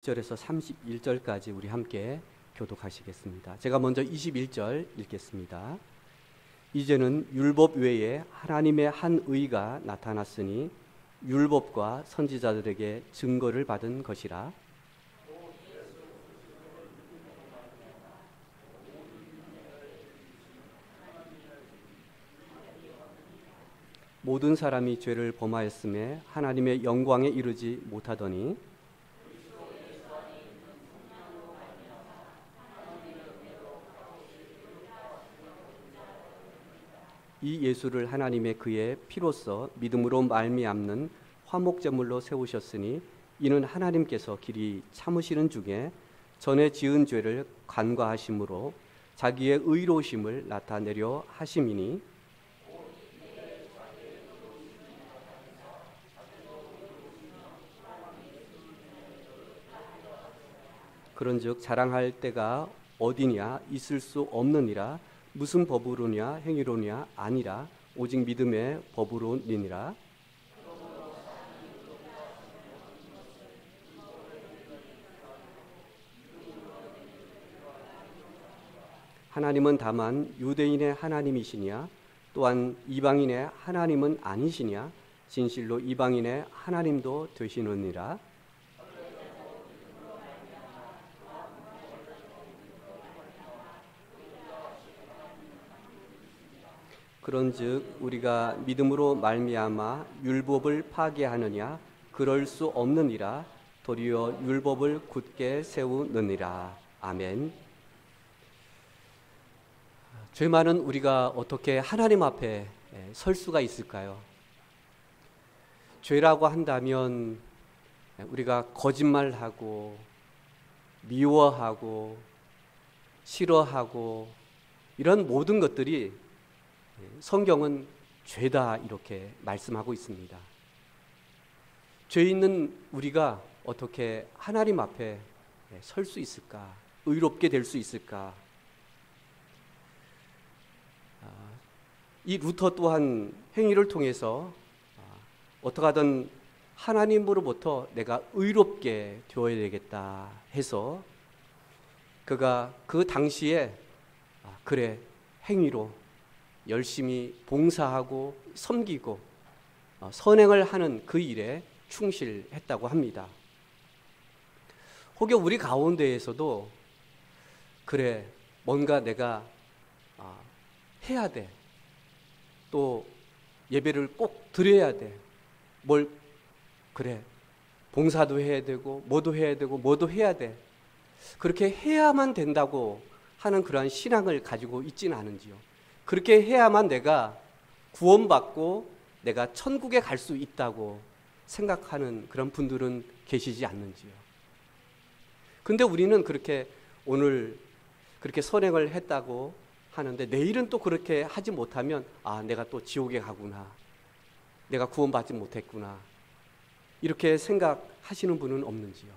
1절에서 31절까지 우리 함께 교독하시겠습니다. 제가 먼저 21절 읽겠습니다. 이제는 율법 외에 하나님의 한 의가 나타났으니 율법과 선지자들에게 증거를 받은 것이라. 모든 사람이 죄를 범하였음에 하나님의 영광에 이르지 못하더니 이 예수를 하나님의 그의 피로써 믿음으로 말미암는 화목제물로 세우셨으니 이는 하나님께서 길이 참으시는 중에 전에 지은 죄를 간과하심으로 자기의 의로우심을 나타내려 하심이니 그런즉 자랑할 때가 어디냐 있을 수 없느니라. 무슨 법으로냐 행위로냐 아니라 오직 믿음의 법으로니라. 하나님은 다만 유대인의 하나님이시냐 또한 이방인의 하나님은 아니시냐 진실로 이방인의 하나님도 되시느니라. 그런즉 우리가 믿음으로 말미암아 율법을 파괴하느냐 그럴 수 없느니라. 도리어 율법을 굳게 세우느니라. 아멘. 죄 많은 우리가 어떻게 하나님 앞에 설 수가 있을까요? 죄라고 한다면 우리가 거짓말하고 미워하고 싫어하고 이런 모든 것들이 성경은 죄다 이렇게 말씀하고 있습니다. 죄 있는 우리가 어떻게 하나님 앞에 설 수 있을까? 의롭게 될 수 있을까? 이 루터 또한 행위를 통해서 어떻게 하든 하나님으로부터 내가 의롭게 되어야 되겠다 해서 그가 그 당시에 그래 행위로 열심히 봉사하고 섬기고 선행을 하는 그 일에 충실했다고 합니다. 혹여 우리 가운데에서도 그래 뭔가 내가 해야 돼. 또 예배를 꼭 드려야 돼. 뭘 그래 봉사도 해야 되고 뭐도 해야 되고 뭐도 해야 돼. 그렇게 해야만 된다고 하는 그러한 신앙을 가지고 있지는 않은지요. 그렇게 해야만 내가 구원받고 내가 천국에 갈 수 있다고 생각하는 그런 분들은 계시지 않는지요. 근데 우리는 그렇게 오늘 그렇게 선행을 했다고 하는데 내일은 또 그렇게 하지 못하면 내가 또 지옥에 가구나. 내가 구원받지 못했구나. 이렇게 생각하시는 분은 없는지요.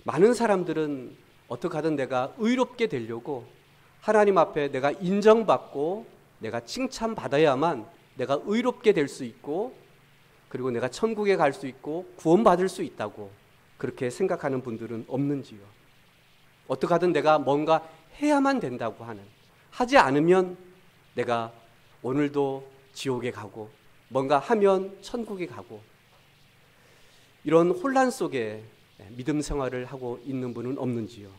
많은 사람들은 어떻게 하든 내가 의롭게 되려고 하나님 앞에 내가 인정받고 내가 칭찬받아야만 내가 의롭게 될 수 있고 그리고 내가 천국에 갈 수 있고 구원받을 수 있다고 그렇게 생각하는 분들은 없는지요. 어떻게 하든 내가 뭔가 해야만 된다고 하는, 하지 않으면 내가 오늘도 지옥에 가고 뭔가 하면 천국에 가고 이런 혼란 속에 믿음 생활을 하고 있는 분은 없는지요.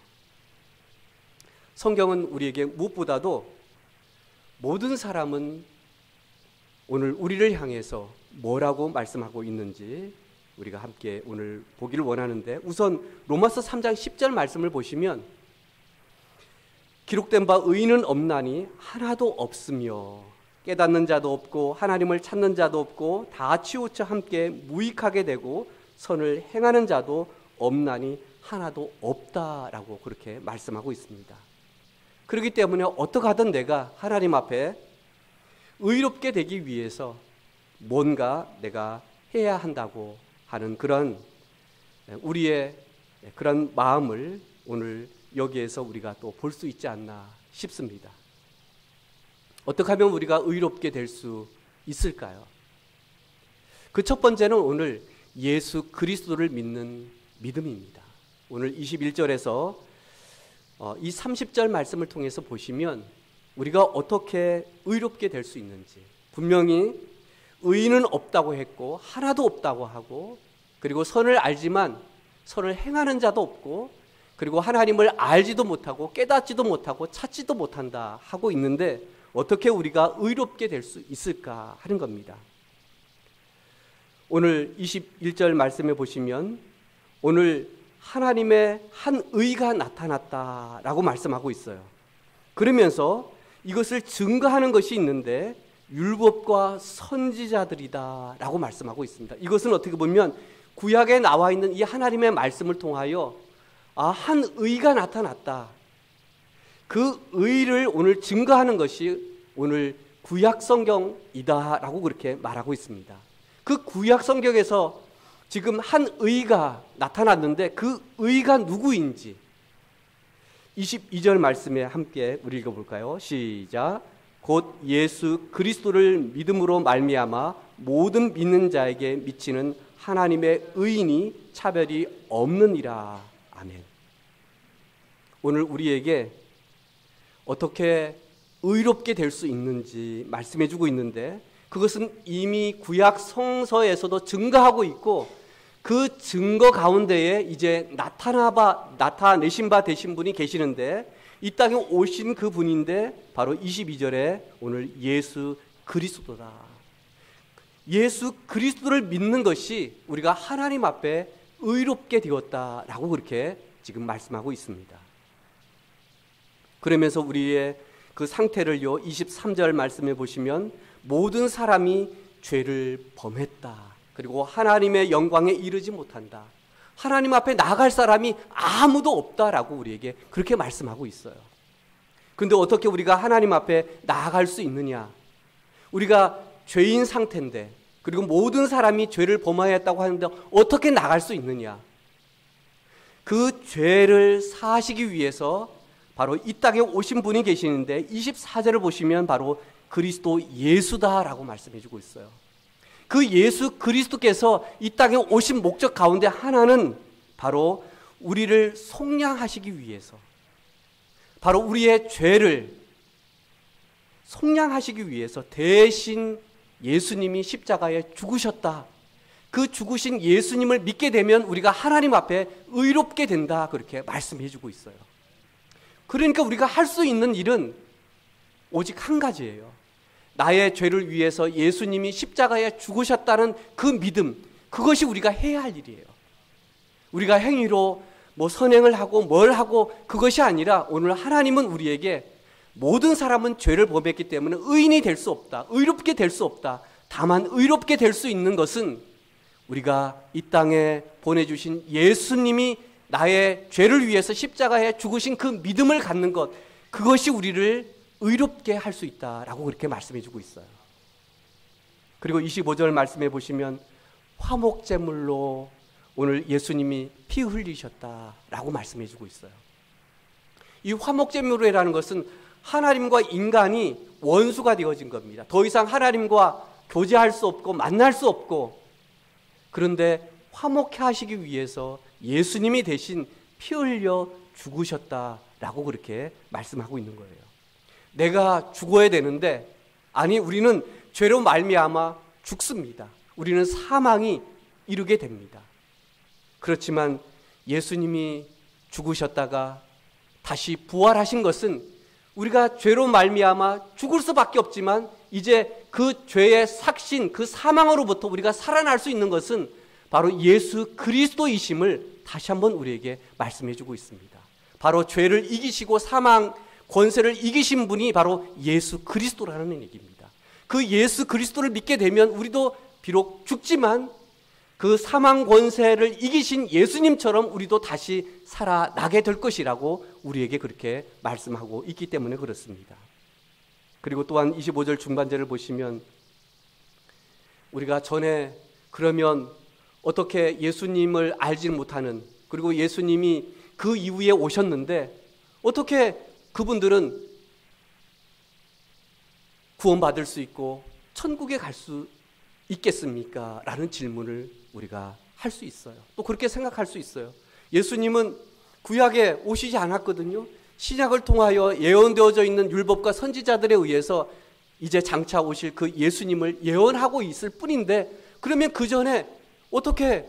성경은 우리에게 무엇보다도 모든 사람은 오늘 우리를 향해서 뭐라고 말씀하고 있는지 우리가 함께 오늘 보기를 원하는데 우선 로마서 3장 10절 말씀을 보시면 기록된 바 의인은 없나니 하나도 없으며 깨닫는 자도 없고 하나님을 찾는 자도 없고 다 치우쳐 함께 무익하게 되고 선을 행하는 자도 없나니 하나도 없다라고 그렇게 말씀하고 있습니다. 그렇기 때문에 어떻게 하든 내가 하나님 앞에 의롭게 되기 위해서 뭔가 내가 해야 한다고 하는 그런 우리의 그런 마음을 오늘 여기에서 우리가 또 볼 수 있지 않나 싶습니다. 어떻게 하면 우리가 의롭게 될 수 있을까요? 그 첫 번째는 오늘 예수 그리스도를 믿는 믿음입니다. 오늘 21절에서 이 30절 말씀을 통해서 보시면 우리가 어떻게 의롭게 될 수 있는지, 분명히 의인은 없다고 했고 하나도 없다고 하고, 그리고 선을 알지만 선을 행하는 자도 없고, 그리고 하나님을 알지도 못하고 깨닫지도 못하고 찾지도 못한다 하고 있는데, 어떻게 우리가 의롭게 될 수 있을까 하는 겁니다. 오늘 21절 말씀에 보시면 오늘 하나님의 한 의가 나타났다라고 말씀하고 있어요. 그러면서 이것을 증거하는 것이 있는데 율법과 선지자들이다 라고 말씀하고 있습니다. 이것은 어떻게 보면 구약에 나와 있는 이 하나님의 말씀을 통하여 한 의가 나타났다, 그 의를 오늘 증거하는 것이 오늘 구약 성경이다 라고 그렇게 말하고 있습니다. 그 구약 성경에서 지금 한 의가 나타났는데 그 의가 누구인지 22절 말씀에 함께 우리 읽어볼까요? 시작. 곧 예수 그리스도를 믿음으로 말미암아 모든 믿는 자에게 미치는 하나님의 의인이 차별이 없느니라. 아멘. 오늘 우리에게 어떻게 의롭게 될 수 있는지 말씀해 주고 있는데, 그것은 이미 구약 성서에서도 증거하고 있고, 그 증거 가운데에 이제 나타내신 바 되신 분이 계시는데, 이 땅에 오신 그 분인데 바로 22절에 오늘 예수 그리스도다. 예수 그리스도를 믿는 것이 우리가 하나님 앞에 의롭게 되었다라고 그렇게 지금 말씀하고 있습니다. 그러면서 우리의 그 상태를요, 23절 말씀해 보시면 모든 사람이 죄를 범했다, 그리고 하나님의 영광에 이르지 못한다, 하나님 앞에 나아갈 사람이 아무도 없다라고 우리에게 그렇게 말씀하고 있어요. 그런데 어떻게 우리가 하나님 앞에 나아갈 수 있느냐? 우리가 죄인 상태인데, 그리고 모든 사람이 죄를 범하였다고 하는데 어떻게 나갈 수 있느냐? 그 죄를 사하시기 위해서 바로 이 땅에 오신 분이 계시는데 24절을 보시면 바로 그리스도 예수다라고 말씀해 주고 있어요. 그 예수 그리스도께서 이 땅에 오신 목적 가운데 하나는 바로 우리를 속량하시기 위해서, 바로 우리의 죄를 속량하시기 위해서 대신 예수님이 십자가에 죽으셨다. 그 죽으신 예수님을 믿게 되면 우리가 하나님 앞에 의롭게 된다, 그렇게 말씀해 주고 있어요. 그러니까 우리가 할 수 있는 일은 오직 한 가지예요. 나의 죄를 위해서 예수님이 십자가에 죽으셨다는 그 믿음, 그것이 우리가 해야 할 일이에요. 우리가 행위로 선행을 하고 뭘 하고 그것이 아니라, 오늘 하나님은 우리에게 모든 사람은 죄를 범했기 때문에 의인이 될 수 없다, 의롭게 될 수 없다. 다만 의롭게 될 수 있는 것은 우리가 이 땅에 보내주신 예수님이 나의 죄를 위해서 십자가에 죽으신 그 믿음을 갖는 것, 그것이 우리를 의롭게 할 수 있다라고 그렇게 말씀해 주고 있어요. 그리고 25절 말씀해 보시면 화목제물로 오늘 예수님이 피 흘리셨다라고 말씀해 주고 있어요. 이 화목제물이라는 것은 하나님과 인간이 원수가 되어진 겁니다. 더 이상 하나님과 교제할 수 없고 만날 수 없고, 그런데 화목해 하시기 위해서 예수님이 대신 피 흘려 죽으셨다라고 그렇게 말씀하고 있는 거예요. 내가 죽어야 되는데, 아니, 우리는 죄로 말미암아 죽습니다. 우리는 사망이 이르게 됩니다. 그렇지만 예수님이 죽으셨다가 다시 부활하신 것은 우리가 죄로 말미암아 죽을 수밖에 없지만, 이제 그 죄의 삭신, 그 사망으로부터 우리가 살아날 수 있는 것은 바로 예수 그리스도이심을 다시 한번 우리에게 말씀해 주고 있습니다. 바로 죄를 이기시고 사망 권세를 이기신 분이 바로 예수 그리스도라는 얘기입니다. 그 예수 그리스도를 믿게 되면 우리도 비록 죽지만 그 사망 권세를 이기신 예수님처럼 우리도 다시 살아나게 될 것이라고 우리에게 그렇게 말씀하고 있기 때문에 그렇습니다. 그리고 또한 25절 중반절을 보시면 우리가 전에 그러면 어떻게 예수님을 알지 못하는, 그리고 예수님이 그 이후에 오셨는데 어떻게 그분들은 구원받을 수 있고 천국에 갈 수 있겠습니까? 라는 질문을 우리가 할 수 있어요. 또 그렇게 생각할 수 있어요. 예수님은 구약에 오시지 않았거든요. 신약을 통하여 예언되어져 있는 율법과 선지자들에 의해서 이제 장차 오실 그 예수님을 예언하고 있을 뿐인데, 그러면 그 전에 어떻게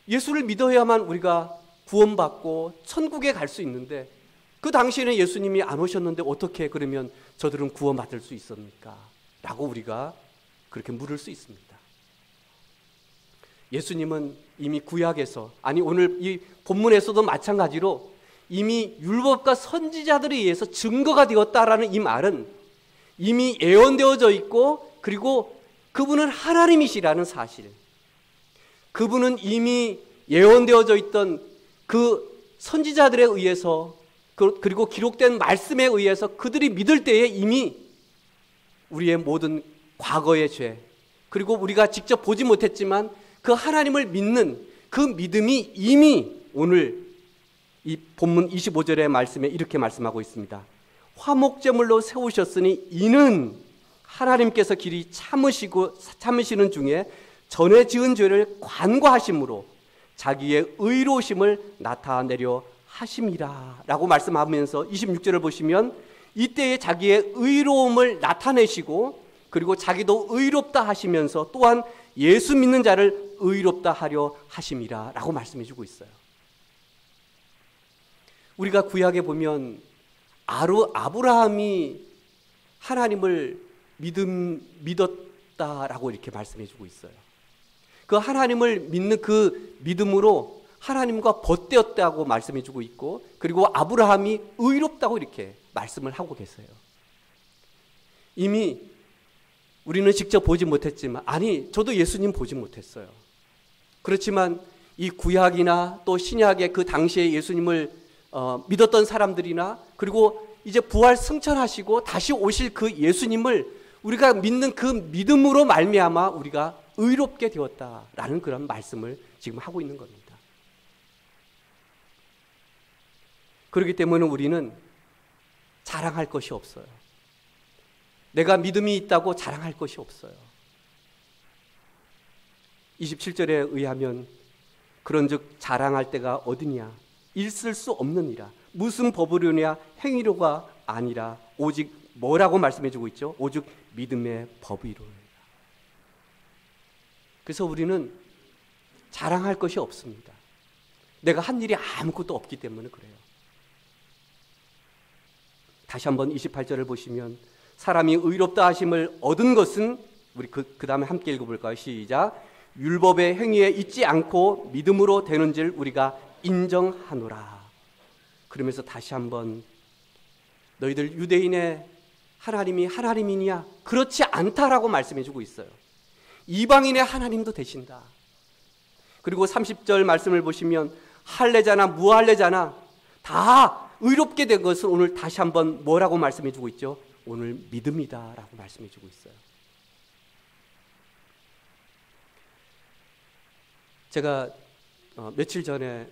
예수를 믿어야만 우리가 구원받고 천국에 갈 수 있는데, 그 당시에는 예수님이 안 오셨는데 어떻게 그러면 저들은 구원받을 수 있습니까? 라고 우리가 그렇게 물을 수 있습니다. 예수님은 이미 구약에서, 아니 오늘 이 본문에서도 마찬가지로 이미 율법과 선지자들에 의해서 증거가 되었다라는 이 말은 이미 예언되어져 있고, 그리고 그분은 하나님이시라는 사실, 그분은 이미 예언되어져 있던 그 선지자들에 의해서, 그리고 기록된 말씀에 의해서 그들이 믿을 때에 이미 우리의 모든 과거의 죄, 그리고 우리가 직접 보지 못했지만 그 하나님을 믿는 그 믿음이 이미 오늘 이 본문 25절의 말씀에 이렇게 말씀하고 있습니다. 화목제물로 세우셨으니 이는 하나님께서 길이 참으시는 중에 전에 지은 죄를 관과하심으로 자기의 의로우심을 나타내려 하심이라 라고 말씀하면서 26절을 보시면 이때에 자기의 의로움을 나타내시고, 그리고 자기도 의롭다 하시면서 또한 예수 믿는 자를 의롭다 하려 하심이라 라고 말씀해 주고 있어요. 우리가 구약에 보면 아브라함이 하나님을 믿었다라고 이렇게 말씀해 주고 있어요. 그 하나님을 믿는 그 믿음으로 하나님과 벗되었다고 말씀해 주고 있고, 그리고 아브라함이 의롭다고 이렇게 말씀을 하고 계세요. 이미 우리는 직접 보지 못했지만, 아니 저도 예수님 보지 못했어요. 그렇지만 이 구약이나 또 신약의 그 당시에 예수님을 믿었던 사람들이나, 그리고 이제 부활 승천하시고 다시 오실 그 예수님을 우리가 믿는 그 믿음으로 말미암아 우리가 의롭게 되었다라는 그런 말씀을 지금 하고 있는 겁니다. 그렇기 때문에 우리는 자랑할 것이 없어요. 내가 믿음이 있다고 자랑할 것이 없어요. 27절에 의하면 그런즉 자랑할 데가 어디냐, 있을 수 없느니라. 무슨 법으로냐, 행위로가 아니라 오직 뭐라고 말씀해 주고 있죠? 오직 믿음의 법이로라. 그래서 우리는 자랑할 것이 없습니다. 내가 한 일이 아무것도 없기 때문에 그래요. 다시 한번 28절을 보시면 사람이 의롭다 하심을 얻은 것은, 우리 그 다음에 함께 읽어볼까요? 시작. 율법의 행위에 있지 않고 믿음으로 되는 줄 우리가 인정하노라. 그러면서 다시 한번 너희들 유대인의 하나님이 하나님이냐? 그렇지 않다라고 말씀해 주고 있어요. 이방인의 하나님도 되신다. 그리고 30절 말씀을 보시면 할례자나 무할례자나 다 의롭게 된 것은 오늘 다시 한번 뭐라고 말씀해 주고 있죠? 오늘 믿음이다 라고 말씀해 주고 있어요. 제가 며칠 전에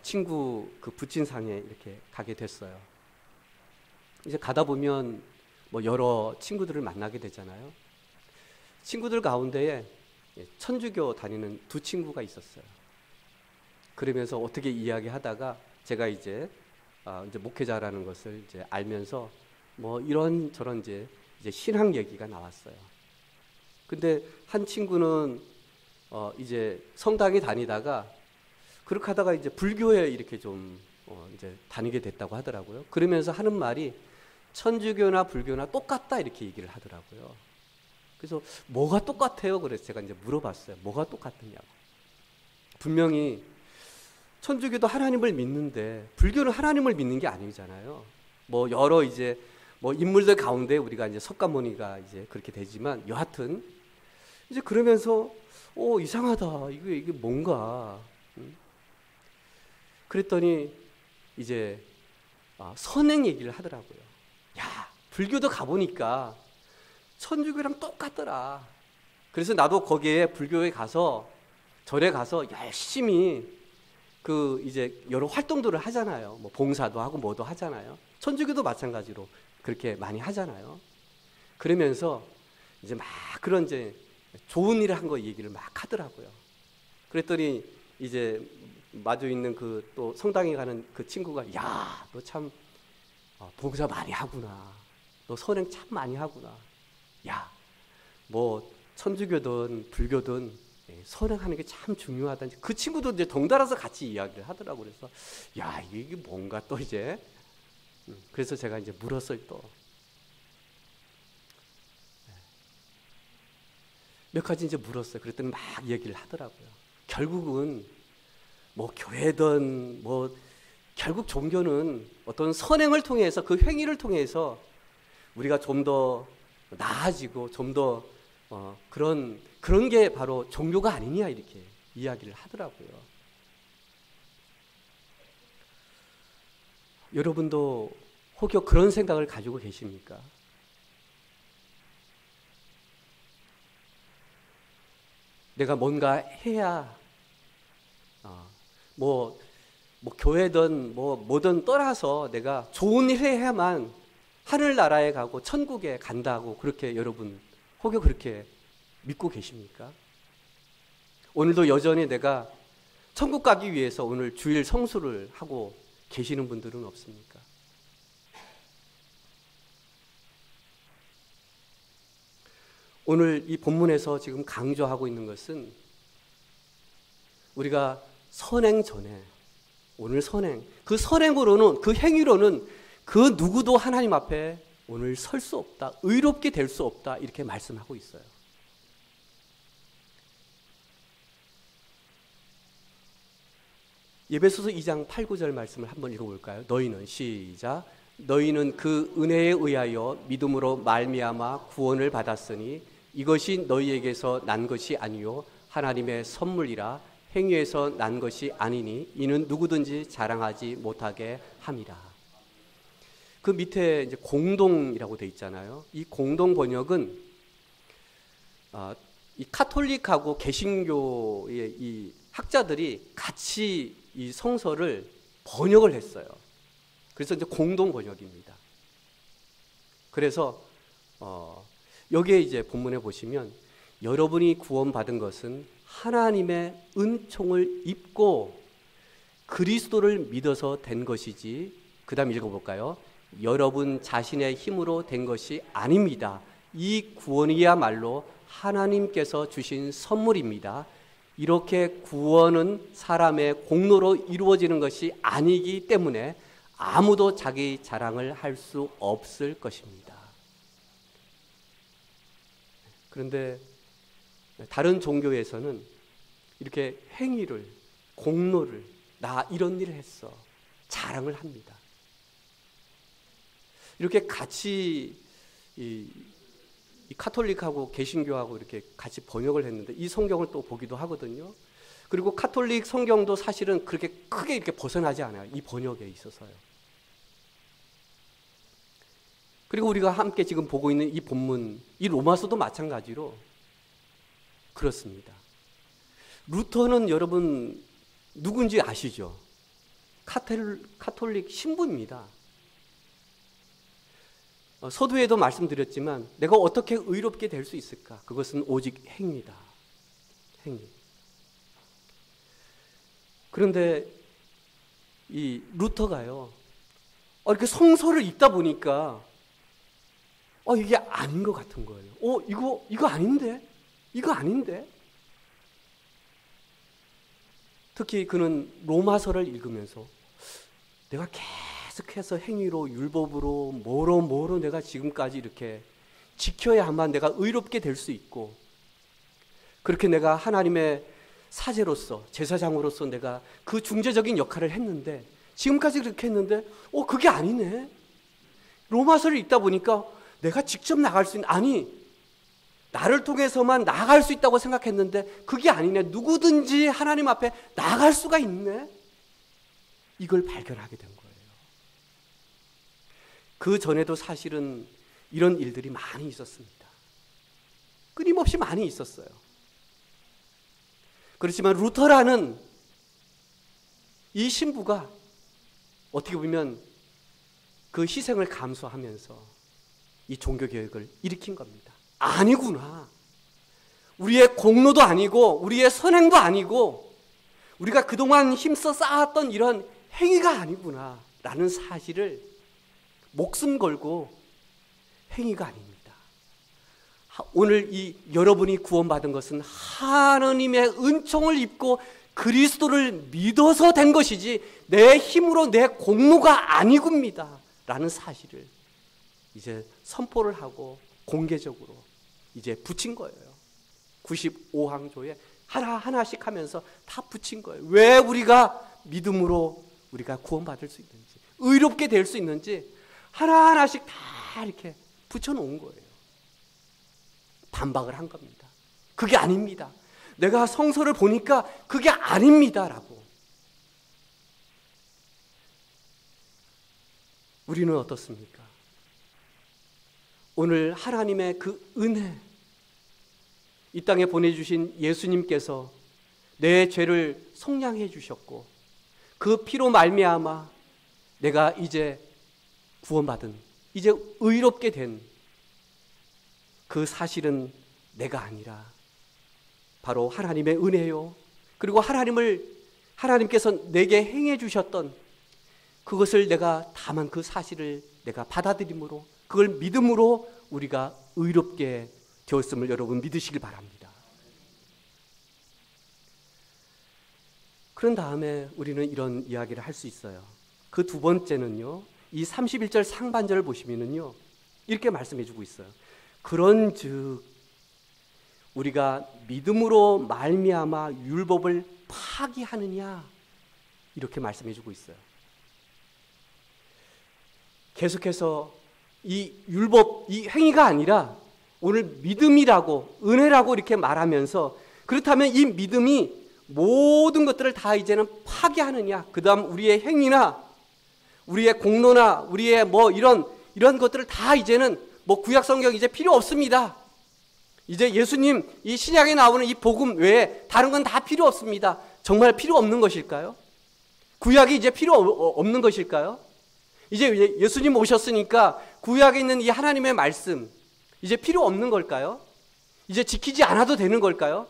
친구 그 부친상에 이렇게 가게 됐어요. 이제 가다 보면 뭐 여러 친구들을 만나게 되잖아요. 친구들 가운데에 천주교 다니는 두 친구가 있었어요. 그러면서 어떻게 이야기하다가 제가 이제 목회자라는 것을 이제 알면서 뭐 이런 저런 이제 신학 얘기가 나왔어요. 근데 한 친구는 이제 성당에 다니다가 그렇게 하다가 이제 불교에 이렇게 좀 이제 다니게 됐다고 하더라고요. 그러면서 하는 말이 천주교나 불교나 똑같다 이렇게 얘기를 하더라고요. 그래서 뭐가 똑같아요? 그래서 제가 이제 물어봤어요. 뭐가 똑같느냐고. 분명히 천주교도 하나님을 믿는데 불교는 하나님을 믿는 게 아니잖아요. 뭐 여러 이제 뭐 인물들 가운데 우리가 이제 석가모니가 이제 그렇게 되지만 여하튼 이제 그러면서 이상하다. 이게 뭔가. 그랬더니 이제 선행 얘기를 하더라고요. 야, 불교도 가보니까 천주교랑 똑같더라. 그래서 나도 거기에 불교에 가서 절에 가서 열심히 그 이제 여러 활동들을 하잖아요. 뭐 봉사도 하고 뭐도 하잖아요. 천주교도 마찬가지로 그렇게 많이 하잖아요. 그러면서 이제 막 그런 이제 좋은 일을 한 거 얘기를 막 하더라고요. 그랬더니 이제 마주 있는 그 또 성당에 가는 그 친구가, 야, 너 참 봉사 많이 하구나. 너 선행 참 많이 하구나. 야, 뭐 천주교든 불교든 선행하는 게 참 중요하다. 그 친구도 이제 덩달아서 같이 이야기를 하더라고. 그래서 야, 이게 뭔가 또 이제 그래서 제가 이제 물었어요. 또 몇 가지 이제 물었어요. 그랬더니 막 얘기를 하더라고요. 결국은 뭐 교회든 뭐 결국 종교는 어떤 선행을 통해서, 그 행위를 통해서 우리가 좀 더 나아지고 좀 더 그런 게 바로 종교가 아니냐, 이렇게 이야기를 하더라고요. 여러분도 혹여 그런 생각을 가지고 계십니까? 내가 뭔가 해야 뭐 교회든 뭐든 떠나서 내가 좋은 일을 해야만 하늘나라에 가고 천국에 간다고, 그렇게 여러분 혹여 그렇게 믿고 계십니까? 오늘도 여전히 내가 천국 가기 위해서 오늘 주일 성수를 하고 계시는 분들은 없습니까? 오늘 이 본문에서 지금 강조하고 있는 것은 우리가 선행 전에, 오늘 선행, 그 선행으로는, 그 행위로는 그 누구도 하나님 앞에 오늘 설 수 없다, 의롭게 될 수 없다, 이렇게 말씀하고 있어요. 에베소서 2장 8, 9절 말씀을 한번 읽어볼까요? 너희는, 시작, 너희는 그 은혜에 의하여 믿음으로 말미암아 구원을 받았으니 이것이 너희에게서 난 것이 아니요 하나님의 선물이라. 행위에서 난 것이 아니니 이는 누구든지 자랑하지 못하게 함이라. 그 밑에 이제 공동이라고 돼 있잖아요. 이 공동 번역은 이 카톨릭하고 개신교의 이 학자들이 같이 이 성서를 번역을 했어요. 그래서 이제 공동 번역입니다. 그래서 여기에 이제 본문에 보시면 여러분이 구원받은 것은 하나님의 은총을 입고 그리스도를 믿어서 된 것이지, 그 다음 읽어볼까요? 여러분 자신의 힘으로 된 것이 아닙니다. 이 구원이야말로 하나님께서 주신 선물입니다. 이렇게 구원은 사람의 공로로 이루어지는 것이 아니기 때문에 아무도 자기 자랑을 할 수 없을 것입니다. 그런데 다른 종교에서는 이렇게 행위를, 공로를, 나 이런 일을 했어, 자랑을 합니다. 이렇게 같이 이 카톨릭하고 개신교하고 이렇게 같이 번역을 했는데 이 성경을 또 보기도 하거든요. 그리고 카톨릭 성경도 사실은 그렇게 크게 이렇게 벗어나지 않아요, 이 번역에 있어서요. 그리고 우리가 함께 지금 보고 있는 이 본문, 이 로마서도 마찬가지로 그렇습니다. 루터는 여러분 누군지 아시죠? 카톨릭 신부입니다. 서두에도 말씀드렸지만 내가 어떻게 의롭게 될 수 있을까? 그것은 오직 행위다. 행위. 그런데 이 루터가요, 이렇게 성서를 읽다 보니까 이게 아닌 것 같은 거예요. 이거 아닌데? 이거 아닌데? 특히 그는 로마서를 읽으면서 내가 계속해서 행위로, 율법으로, 뭐로 내가 지금까지 이렇게 지켜야만 내가 의롭게 될 수 있고, 그렇게 내가 하나님의 사제로서, 제사장으로서 내가 그 중재적인 역할을 했는데, 지금까지 그렇게 했는데 그게 아니네. 로마서를 읽다 보니까 내가 직접 나갈 수 있는, 나를 통해서만 나아갈 수 있다고 생각했는데 그게 아니네. 누구든지 하나님 앞에 나아갈 수가 있네. 이걸 발견하게 된 거예요. 그 전에도 사실은 이런 일들이 많이 있었습니다. 끊임없이 많이 있었어요. 그렇지만 루터라는 이 신부가 어떻게 보면 그 희생을 감수하면서 이 종교개혁을 일으킨 겁니다. 아니구나. 우리의 공로도 아니고 우리의 선행도 아니고 우리가 그동안 힘써 쌓았던 이런 행위가 아니구나 라는 사실을 목숨 걸고 행위가 아닙니다. 오늘 이 여러분이 구원받은 것은 하나님의 은총을 입고 그리스도를 믿어서 된 것이지 내 힘으로 내 공로가 아니굽니다 라는 사실을 이제 선포를 하고 공개적으로 이제 붙인 거예요. 95항조에 하나하나씩 하면서 다 붙인 거예요. 왜 우리가 믿음으로 우리가 구원받을 수 있는지, 의롭게 될 수 있는지 하나하나씩 다 이렇게 붙여놓은 거예요. 반박을 한 겁니다. 그게 아닙니다. 내가 성서를 보니까 그게 아닙니다 라고. 우리는 어떻습니까? 오늘 하나님의 그 은혜, 이 땅에 보내주신 예수님께서 내 죄를 속량해 주셨고 그 피로 말미암아 내가 이제 구원받은, 이제 의롭게 된 그 사실은 내가 아니라 바로 하나님의 은혜요. 그리고 하나님께서 내게 행해 주셨던 그것을 내가 다만 그 사실을 내가 받아들임으로, 그걸 믿음으로 우리가 의롭게 되었음을 여러분 믿으시길 바랍니다. 그런 다음에 우리는 이런 이야기를 할 수 있어요. 그 두 번째는요, 이 31절 상반절을 보시면은요, 이렇게 말씀해 주고 있어요. 그런즉 우리가 믿음으로 말미암아 율법을 파기하느냐, 이렇게 말씀해 주고 있어요. 계속해서 이 율법, 이 행위가 아니라 오늘 믿음이라고, 은혜라고 이렇게 말하면서, 그렇다면 이 믿음이 모든 것들을 다 이제는 파기하느냐, 그 다음 우리의 행위나 우리의 공로나 우리의 뭐 이런 것들을 다 이제는 뭐 구약 성경 이제 필요 없습니다. 이제 예수님 이 신약에 나오는 이 복음 외에 다른 건 다 필요 없습니다. 정말 필요 없는 것일까요? 구약이 이제 필요 없는 것일까요? 이제 예수님 오셨으니까 구약에 있는 이 하나님의 말씀 이제 필요 없는 걸까요? 이제 지키지 않아도 되는 걸까요?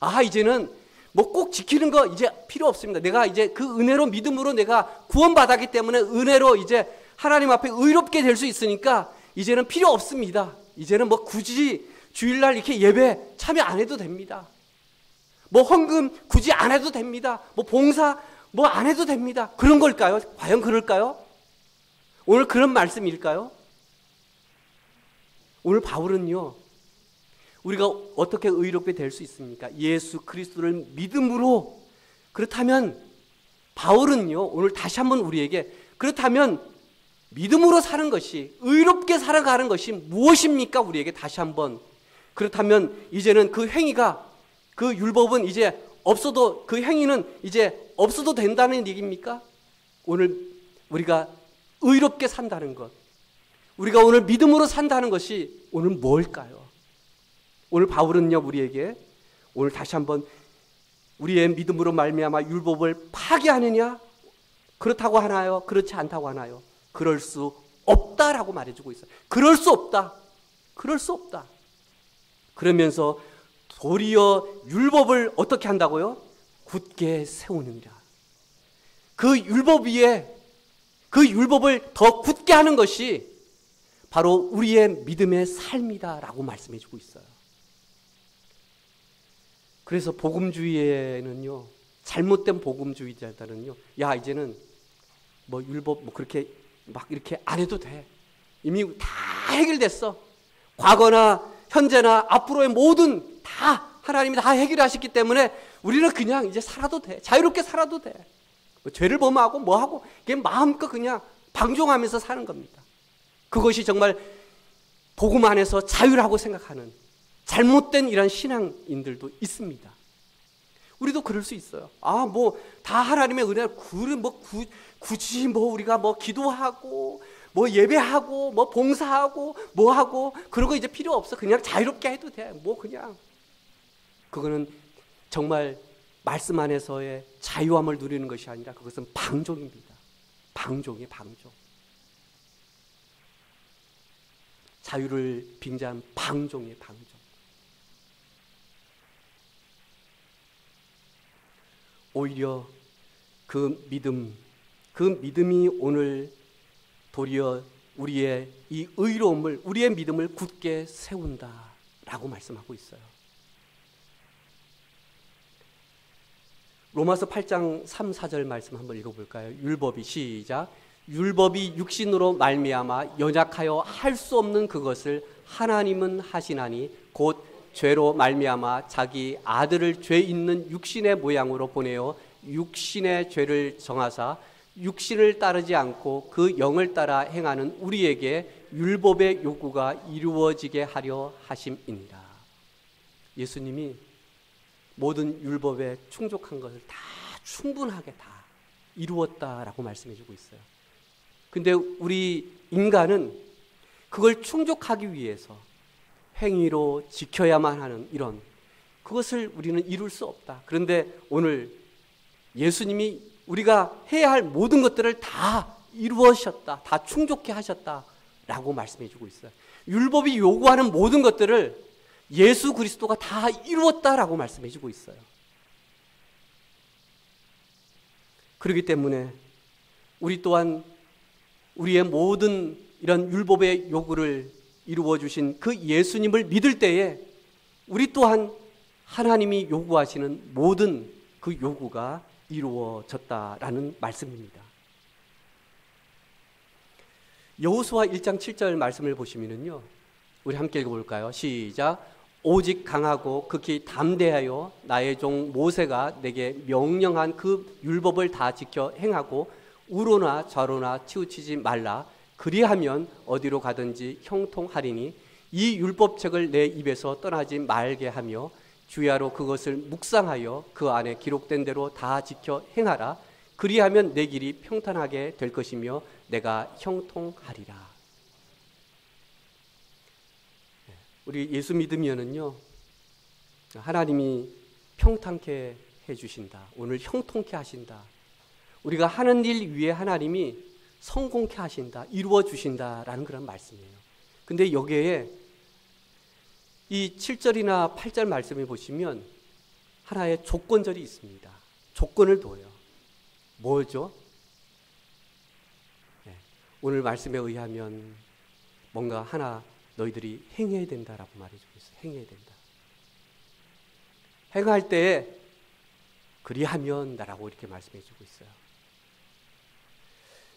아, 이제는 뭐 꼭 지키는 거 이제 필요 없습니다. 내가 이제 그 은혜로, 믿음으로 내가 구원받았기 때문에 은혜로 이제 하나님 앞에 의롭게 될 수 있으니까 이제는 필요 없습니다. 이제는 뭐 굳이 주일날 이렇게 예배 참여 안 해도 됩니다. 뭐 헌금 굳이 안 해도 됩니다. 뭐 봉사 뭐 안 해도 됩니다. 그런 걸까요? 과연 그럴까요? 오늘 그런 말씀일까요? 오늘 바울은요, 우리가 어떻게 의롭게 될 수 있습니까? 예수 그리스도를 믿음으로. 그렇다면 바울은요, 오늘 다시 한번 우리에게, 그렇다면 믿음으로 사는 것이, 의롭게 살아가는 것이 무엇입니까? 우리에게 다시 한번. 그렇다면 이제는 그 행위가, 그 율법은 이제 없어도, 그 행위는 이제 없어도 된다는 얘기입니까? 오늘 우리가 의롭게 산다는 것, 우리가 오늘 믿음으로 산다는 것이 오늘 뭘까요? 오늘 바울은요, 우리에게 오늘 다시 한번 우리의 믿음으로 말미암아 율법을 파기하느냐? 그렇다고 하나요? 그렇지 않다고 하나요? 그럴 수 없다라고 말해주고 있어요. 그럴 수 없다. 그럴 수 없다. 그러면서 도리어 율법을 어떻게 한다고요? 굳게 세우느니라. 그 율법 위에, 그 율법을 더 굳게 하는 것이 바로 우리의 믿음의 삶이다라고 말씀해 주고 있어요. 그래서 복음주의에는요, 잘못된 복음주의자들은요, 야, 이제는 뭐 율법 뭐 그렇게 막 이렇게 안 해도 돼. 이미 다 해결됐어. 과거나 현재나 앞으로의 모든 다 하나님이 다 해결하셨기 때문에 우리는 그냥 이제 살아도 돼. 자유롭게 살아도 돼. 뭐 죄를 범하고 뭐 하고 그냥 마음껏 그냥 방종하면서 사는 겁니다. 그것이 정말 복음 안에서 자유라고 생각하는 잘못된 이런 신앙인들도 있습니다. 우리도 그럴 수 있어요. 아, 뭐 다 하나님의 은혜, 굳이 뭐 우리가 뭐 기도하고 뭐 예배하고 뭐 봉사하고 뭐 하고 그런 거 이제 필요 없어. 그냥 자유롭게 해도 돼. 뭐 그냥. 그거는 정말 말씀 안에서의 자유함을 누리는 것이 아니라 그것은 방종입니다. 방종이에요, 방종. 자유를 빙자한 방종이에요, 방종. 오히려 그 믿음이 오늘 도리어 우리의 이 의로움을, 우리의 믿음을 굳게 세운다라고 말씀하고 있어요. 로마서 8장 3, 4절 말씀 한번 읽어볼까요? 율법이, 시작. 율법이 육신으로 말미암아 연약하여 할 수 없는 그것을 하나님은 하시나니 곧 죄로 말미암아 자기 아들을 죄 있는 육신의 모양으로 보내어 육신의 죄를 정하사 육신을 따르지 않고 그 영을 따라 행하는 우리에게 율법의 요구가 이루어지게 하려 하심이니라. 예수님이 모든 율법에 충족한 것을 다 충분하게 다 이루었다라고 말씀해주고 있어요. 근데 우리 인간은 그걸 충족하기 위해서 행위로 지켜야만 하는 이런, 그것을 우리는 이룰 수 없다. 그런데 오늘 예수님이 우리가 해야 할 모든 것들을 다 이루으셨다, 다 충족케 하셨다라고 말씀해주고 있어요. 율법이 요구하는 모든 것들을 예수 그리스도가 다 이루었다라고 말씀해주고 있어요. 그렇기 때문에 우리 또한 우리의 모든 이런 율법의 요구를 이루어 주신 그 예수님을 믿을 때에 우리 또한 하나님이 요구하시는 모든 그 요구가 이루어졌다라는 말씀입니다. 여호수아 1장 7절 말씀을 보시면요, 우리 함께 읽어볼까요? 시작. 오직 강하고 극히 담대하여 나의 종 모세가 내게 명령한 그 율법을 다 지켜 행하고 우로나 좌로나 치우치지 말라. 그리하면 어디로 가든지 형통하리니 이 율법책을 내 입에서 떠나지 말게 하며 주야로 그것을 묵상하여 그 안에 기록된 대로 다 지켜 행하라. 그리하면 내 길이 평탄하게 될 것이며 내가 형통하리라. 우리 예수 믿으면은요, 하나님이 평탄케 해주신다, 오늘 형통케 하신다, 우리가 하는 일 위에 하나님이 성공케 하신다, 이루어 주신다라는 그런 말씀이에요. 근데 여기에 이 7절이나 8절 말씀을 보시면 하나의 조건절이 있습니다. 조건을 둬요. 뭐죠? 오늘 말씀에 의하면 뭔가 하나 너희들이 행해야 된다라고 말해주고 있어요. 행해야 된다. 행할 때에 그리하면 나라고 이렇게 말씀해주고 있어요.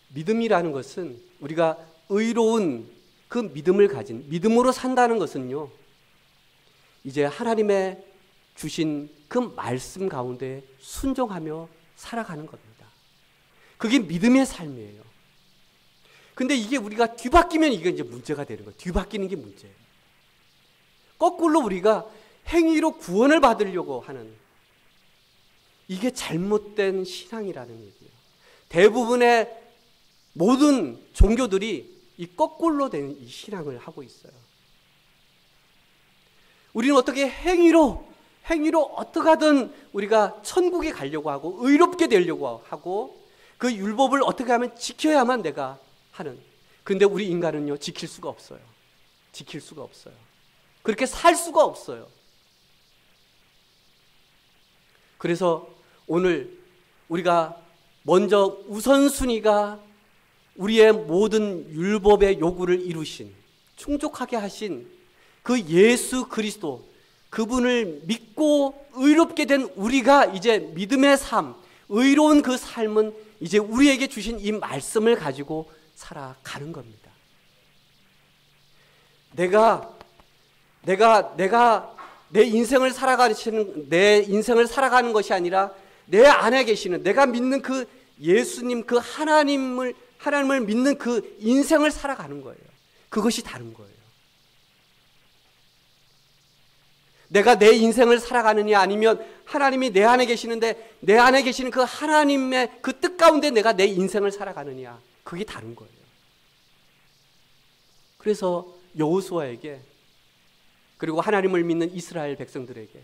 믿음이라는 것은 우리가 의로운 그 믿음을 가진, 믿음으로 산다는 것은요, 이제 하나님의 주신 그 말씀 가운데 순종하며 살아가는 겁니다. 그게 믿음의 삶이에요. 근데 이게 우리가 뒤바뀌면 이게 이제 문제가 되는 거예요. 뒤바뀌는 게 문제예요. 거꾸로 우리가 행위로 구원을 받으려고 하는, 이게 잘못된 신앙이라는 얘기예요. 대부분의 모든 종교들이 이 거꾸로 된 이 신앙을 하고 있어요. 우리는 어떻게 행위로 어떻게 하든 우리가 천국에 가려고 하고 의롭게 되려고 하고 그 율법을 어떻게 하면 지켜야만 내가 하는. 그런데 우리 인간은요, 지킬 수가 없어요. 지킬 수가 없어요. 그렇게 살 수가 없어요. 그래서 오늘 우리가 먼저 우선순위가 우리의 모든 율법의 요구를 이루신, 충족하게 하신 그 예수 그리스도, 그분을 믿고 의롭게 된 우리가 이제 믿음의 삶, 의로운 그 삶은 이제 우리에게 주신 이 말씀을 가지고 살아가는 겁니다. 내가 내 인생을 살아가는 것이 아니라 내 안에 계시는, 내가 믿는 그 예수님, 그 하나님을 믿는 그 인생을 살아가는 거예요. 그것이 다른 거예요. 내가 내 인생을 살아가느냐, 아니면 하나님이 내 안에 계시는데 내 안에 계시는 그 하나님의 그 뜻 가운데 내가 내 인생을 살아가느냐, 그게 다른 거예요. 그래서 여호수아에게, 그리고 하나님을 믿는 이스라엘 백성들에게,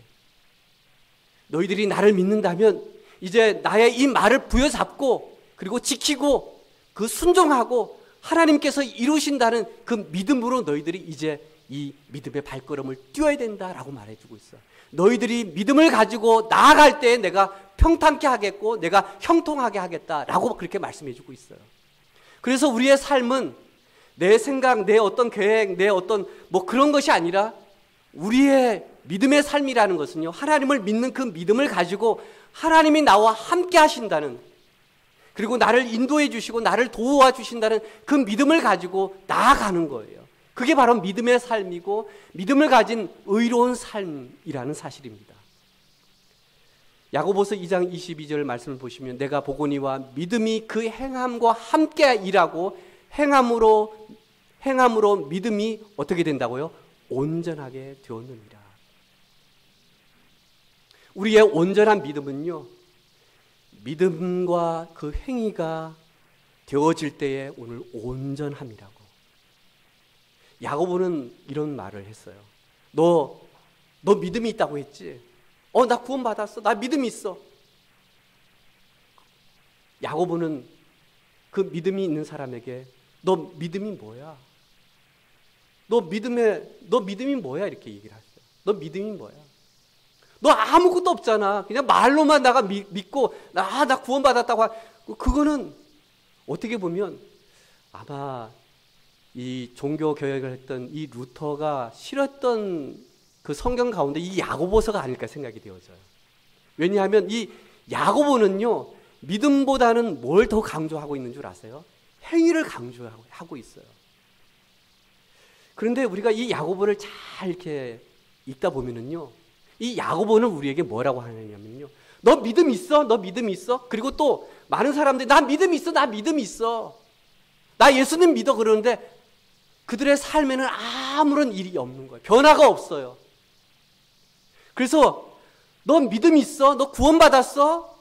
너희들이 나를 믿는다면 이제 나의 이 말을 부여잡고 그리고 지키고 그 순종하고 하나님께서 이루신다는 그 믿음으로 너희들이 이제 이 믿음의 발걸음을 뛰어야 된다라고 말해주고 있어요. 너희들이 믿음을 가지고 나아갈 때 내가 평탄케 하겠고 내가 형통하게 하겠다라고 그렇게 말씀해 주고 있어요. 그래서 우리의 삶은 내 생각, 내 어떤 계획, 내 어떤 뭐 그런 것이 아니라 우리의 믿음의 삶이라는 것은요, 하나님을 믿는 그 믿음을 가지고 하나님이 나와 함께 하신다는, 그리고 나를 인도해 주시고 나를 도와주신다는 그 믿음을 가지고 나아가는 거예요. 그게 바로 믿음의 삶이고 믿음을 가진 의로운 삶이라는 사실입니다. 야고보서 2장 22절 말씀을 보시면 내가 보거니와 믿음이 그 행함과 함께 일하고 행함으로 믿음이 어떻게 된다고요? 온전하게 되었느니라. 우리의 온전한 믿음은요, 믿음과 그 행위가 되어질 때에 오늘 온전함이라고. 야고보는 이런 말을 했어요. 너 믿음이 있다고 했지? 나 구원받았어. 나 믿음이 있어. 야고보는 그 믿음이 있는 사람에게 너 믿음이 뭐야? 너 믿음이 뭐야? 이렇게 얘기를 했어요. 너 믿음이 뭐야? 너 아무것도 없잖아. 그냥 말로만 나가 믿고 나 구원받았다고 그거는 어떻게 보면 아마 이 종교 교역을 했던 이 루터가 싫었던 그 성경 가운데 이 야고보서가 아닐까 생각이 되어져요. 왜냐하면 이 야고보는요, 믿음보다는 뭘 더 강조하고 있는 줄 아세요? 행위를 강조하고 있어요. 그런데 우리가 이 야고보를 잘 이렇게 읽다 보면은요, 이 야고보는 우리에게 뭐라고 하느냐면요, 너 믿음 있어? 너 믿음 있어? 그리고 또 많은 사람들이 나 믿음 있어? 나 믿음 있어. 나 예수님 믿어 그러는데 그들의 삶에는 아무런 일이 없는 거예요. 변화가 없어요. 그래서 너 믿음 있어? 너 구원받았어?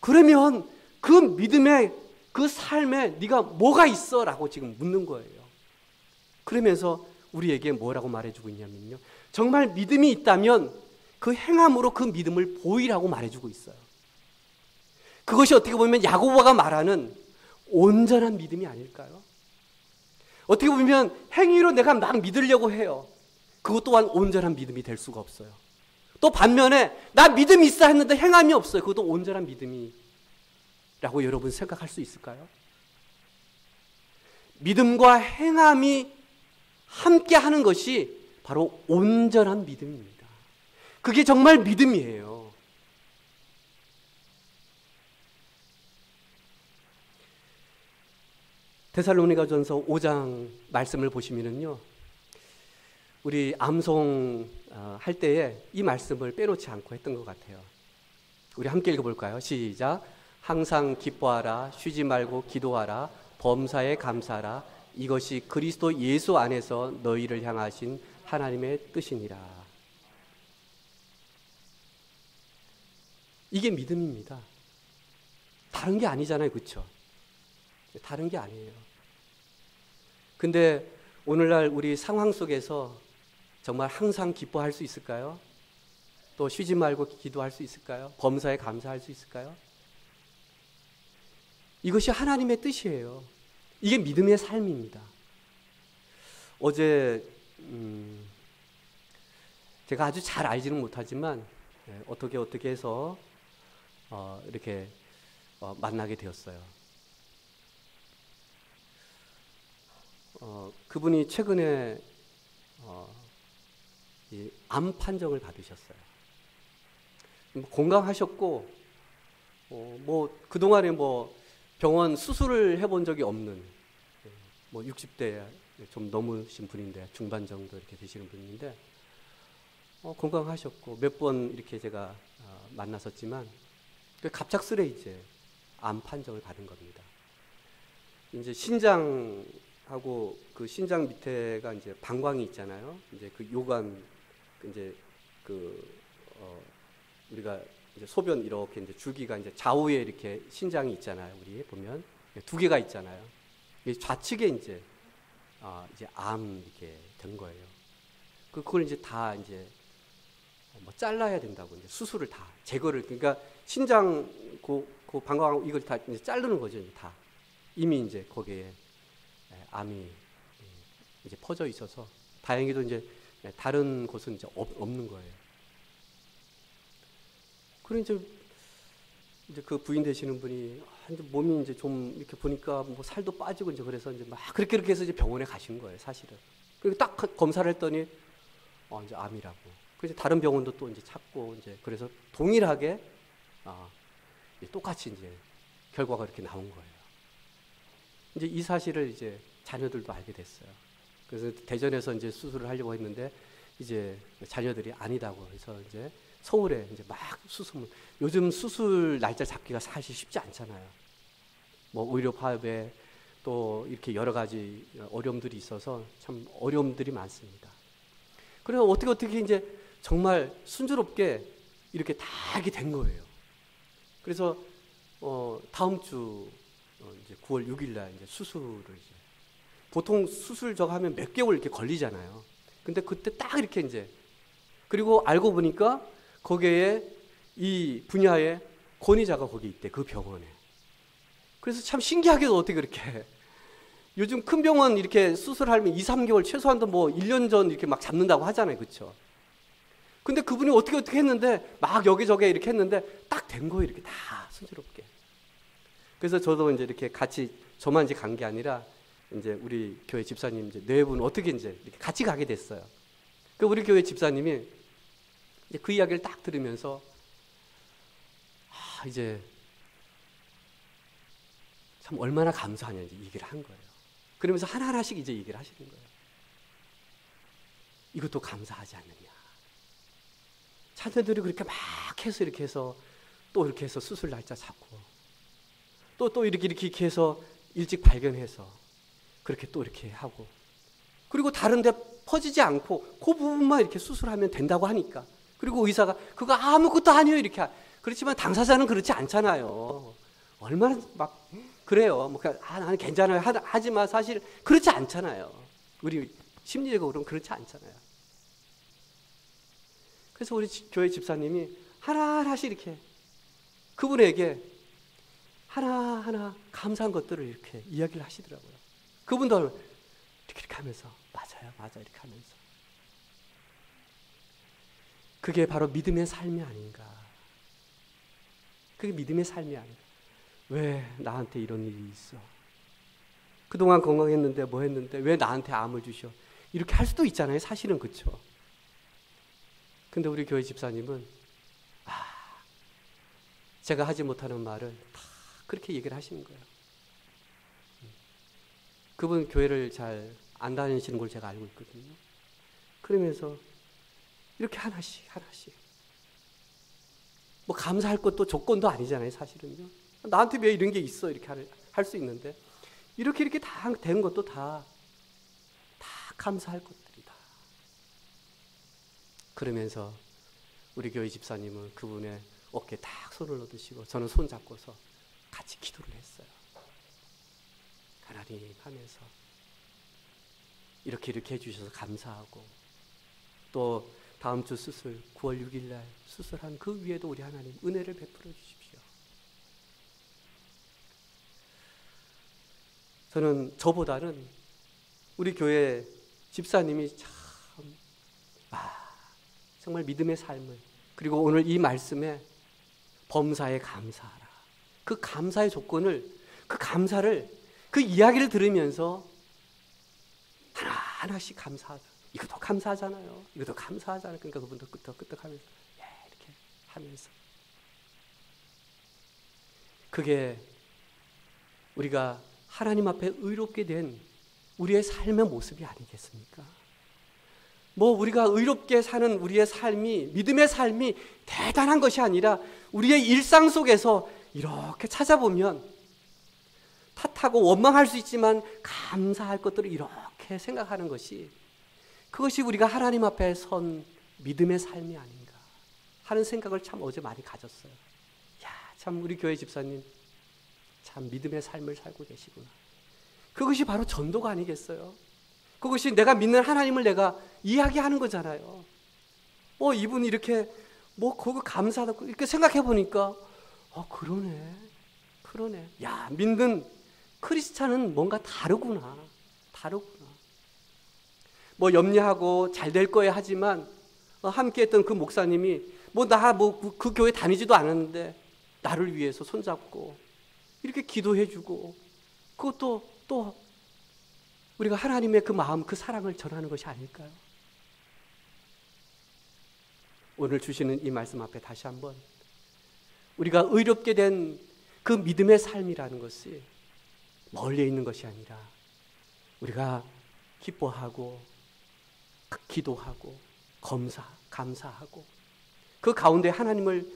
그러면 그 믿음의 그 삶에 네가 뭐가 있어? 라고 지금 묻는 거예요. 그러면서 우리에게 뭐라고 말해주고 있냐면요, 정말 믿음이 있다면 그 행함으로 그 믿음을 보이라고 말해주고 있어요. 그것이 어떻게 보면 야고보가 말하는 온전한 믿음이 아닐까요? 어떻게 보면 행위로 내가 막 믿으려고 해요. 그것 또한 온전한 믿음이 될 수가 없어요. 또 반면에 나 믿음이 있어 했는데 행함이 없어요. 그것도 온전한 믿음이라고 여러분 생각할 수 있을까요? 믿음과 행함이 함께 하는 것이 바로 온전한 믿음입니다. 그게 정말 믿음이에요. 데살로니가전서 5장 말씀을 보시면은요, 우리 암송 할 때에 이 말씀을 빼놓지 않고 했던 것 같아요. 우리 함께 읽어볼까요? 시작. 항상 기뻐하라, 쉬지 말고 기도하라, 범사에 감사하라. 이것이 그리스도 예수 안에서 너희를 향하신 하나님의 뜻이니라. 이게 믿음입니다. 다른 게 아니잖아요, 그렇죠? 다른 게 아니에요. 근데 오늘날 우리 상황 속에서 정말 항상 기뻐할 수 있을까요? 또 쉬지 말고 기도할 수 있을까요? 범사에 감사할 수 있을까요? 이것이 하나님의 뜻이에요. 이게 믿음의 삶입니다. 어제 제가 아주 잘 알지는 못하지만 어떻게 해서 이렇게 만나게 되었어요. 그분이 최근에 이 암 판정을 받으셨어요. 건강하셨고 뭐 그동안에 뭐 병원 수술을 해본 적이 없는, 뭐 60대 좀 넘으신 분인데, 중반 정도 이렇게 되시는 분인데 건강하셨고 몇 번 이렇게 제가 만났었지만 갑작스레 이제 암 판정을 받은 겁니다. 이제 신장하고 그 신장 밑에가 이제 방광이 있잖아요. 이제 그 요관, 이제 우리가 이제 소변 이렇게 이제 줄기가 이제 좌우에 이렇게 신장이 있잖아요. 우리 보면 두 개가 있잖아요. 좌측에 이제 암 이렇게 된 거예요. 그걸 이제 다 이제 뭐 잘라야 된다고 이제 수술을 다 제거를, 그러니까 신장 그 방광 이걸 다 이제 자르는 거죠. 이제 다 이미 이제 거기에 암이 이제 퍼져 있어서 다행히도 이제 다른 곳은 이제 없는 거예요. 그래 이제 그 부인 되시는 분이 이제 몸이 이제 좀 이렇게 보니까 뭐 살도 빠지고 이제 그래서 이제 막 그렇게 해서 이제 병원에 가신 거예요, 사실은. 그리고 딱 검사를 했더니 이제 암이라고. 그래서 다른 병원도 또 이제 찾고 이제 그래서 동일하게 똑같이 이제 결과가 이렇게 나온 거예요. 이제 이 사실을 이제 자녀들도 알게 됐어요. 그래서 대전에서 이제 수술을 하려고 했는데 이제 자녀들이 아니다고 해서 이제 서울에 이제 막 요즘 수술 날짜 잡기가 사실 쉽지 않잖아요. 뭐 의료 파업에 또 이렇게 여러 가지 어려움들이 있어서 참 어려움들이 많습니다. 그래서 어떻게 이제 정말 순조롭게 이렇게 다 하게 된 거예요. 그래서 다음 주 이제 9월 6일 날 이제 수술을 이제 보통 수술 저거 하면 몇 개월 이렇게 걸리잖아요. 근데 그때 딱 이렇게 이제 그리고 알고 보니까 거기에 이 분야의 권위자가 거기 있대, 그 병원에. 그래서 참 신기하게도 어떻게 그렇게 요즘 큰 병원 이렇게 수술하면 2, 3개월 최소한도 뭐 1년 전 이렇게 막 잡는다고 하잖아요. 그렇죠? 근데 그분이 어떻게 했는데 막 여기저기 이렇게 했는데 딱 된 거예요. 이렇게 다 순조롭게. 그래서 저도 이제 이렇게 같이 저만 이제 간 게 아니라 이제 우리 교회 집사님 이제 네 분 어떻게 이제 이렇게 같이 가게 됐어요. 그 우리 교회 집사님이 이제 그 이야기를 딱 들으면서 이제 참 얼마나 감사하냐 이제 얘기를 한 거예요. 그러면서 하나하나씩 이제 얘기를 하시는 거예요. 이것도 감사하지 않느냐. 자녀들이 그렇게 막 해서 이렇게 해서 또 이렇게 해서 수술 날짜 잡고 또 이렇게 해서 일찍 발견해서 그렇게 또 이렇게 하고 그리고 다른 데 퍼지지 않고 그 부분만 이렇게 수술하면 된다고 하니까 그리고 의사가 그거 아무것도 아니에요 이렇게 그렇지만 당사자는 그렇지 않잖아요. 얼마나 막 그래요. 뭐 나는 괜찮아요 하지만 사실 그렇지 않잖아요. 우리 심리적으로는 그렇지 않잖아요. 그래서 우리 교회 집사님이 하나하나씩 이렇게 그분에게 하나하나 감사한 것들을 이렇게 이야기를 하시더라고요. 그분도 이렇게 하면서 맞아요 이렇게 하면서 그게 바로 믿음의 삶이 아닌가. 그게 믿음의 삶이 아닌가. 왜 나한테 이런 일이 있어? 그동안 건강했는데 뭐 했는데 왜 나한테 암을 주셔? 이렇게 할 수도 있잖아요. 사실은 그렇죠. 근데 우리 교회 집사님은 제가 하지 못하는 말을 다 그렇게 얘기를 하시는 거예요. 그분 교회를 잘 안 다니시는 걸 제가 알고 있거든요. 그러면서 이렇게 하나씩 뭐 감사할 것도 조건도 아니잖아요. 사실은요. 나한테 왜 이런 게 있어 이렇게 할 수 있는데 이렇게 다 된 것도 다 감사할 것들이다. 그러면서 우리 교회 집사님은 그분의 어깨에 딱 손을 넣으시고 저는 손 잡고서 같이 기도를 했어요. 하나님 하면서 이렇게 해주셔서 감사하고 또 다음 주 수술 9월 6일 날 수술한 그 위에도 우리 하나님 은혜를 베풀어 주십시오. 저는 저보다는 우리 교회 집사님이 참 정말 믿음의 삶을 그리고 오늘 이 말씀에 범사에 감사하라. 그 감사의 조건을 그 감사를 그 이야기를 들으면서 하나하나씩 감사하자. 이것도 감사하잖아요. 이것도 감사하잖아요. 그러니까 그분도 끄떡끄떡하면서 이렇게 하면서 그게 우리가 하나님 앞에 의롭게 된 우리의 삶의 모습이 아니겠습니까? 뭐 우리가 의롭게 사는 우리의 삶이 믿음의 삶이 대단한 것이 아니라 우리의 일상 속에서 이렇게 찾아보면 탓하고 원망할 수 있지만 감사할 것들을 이렇게 생각하는 것이 그것이 우리가 하나님 앞에 선 믿음의 삶이 아닌가 하는 생각을 참 어제 많이 가졌어요. 참 우리 교회 집사님 참 믿음의 삶을 살고 계시구나. 그것이 바로 전도가 아니겠어요? 그것이 내가 믿는 하나님을 내가 이야기하는 거잖아요. 이분 이렇게 그거 감사하다고 이렇게 생각해 보니까 그러네. 믿는 크리스찬은 뭔가 다르구나. 뭐 염려하고 잘 될 거야 하지만 함께 했던 그 목사님이 그 교회 다니지도 않았는데 나를 위해서 손잡고 이렇게 기도해주고, 그것도 또 우리가 하나님의 그 마음, 그 사랑을 전하는 것이 아닐까요? 오늘 주시는 이 말씀 앞에 다시 한번 우리가 의롭게 된 그 믿음의 삶이라는 것이 멀리 있는 것이 아니라 우리가 기뻐하고 기도하고 감사하고 그 가운데 하나님을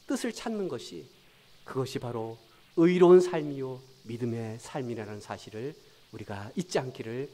뜻을 찾는 것이, 그것이 바로 의로운 삶이요 믿음의 삶이라는 사실을 우리가 잊지 않기를